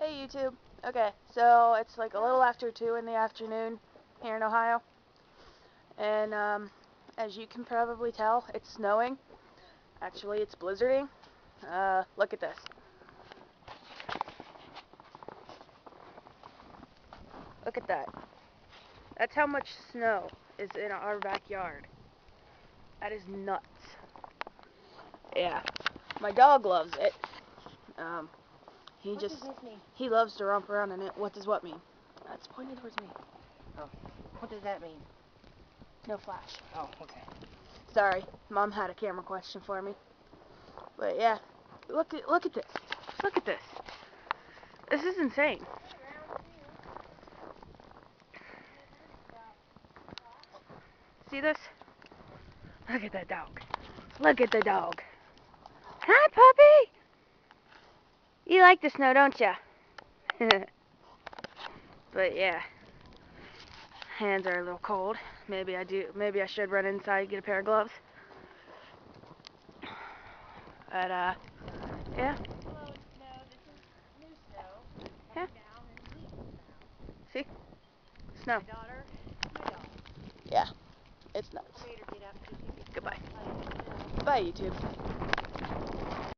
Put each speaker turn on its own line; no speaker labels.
Hey YouTube. Okay, so it's like a little after 2 in the afternoon here in Ohio. And as you can probably tell, it's snowing. Actually, it's blizzarding. Look at this. Look at that. That's how much snow is in our backyard. That is nuts. Yeah. My dog loves it.
What does this mean?
He loves to romp around in it. What does what mean? That's pointed towards me.
Oh. What does that mean?
No flash.
Oh, okay.
Sorry, Mom had a camera question for me. But yeah, look at this. Look at this. This is insane. See this? Look at that dog. Look at the dog. Hi, puppy. You like the snow, don't ya? But yeah, hands are a little cold. Maybe I should run inside and get a pair of gloves. But yeah.
Hello, snow. This is new snow.
Yeah.
Coming down and leaves now.
See? Snow.
My daughter, my dog.
Yeah. It's nuts.
Later, get up.
Goodbye. Bye, YouTube.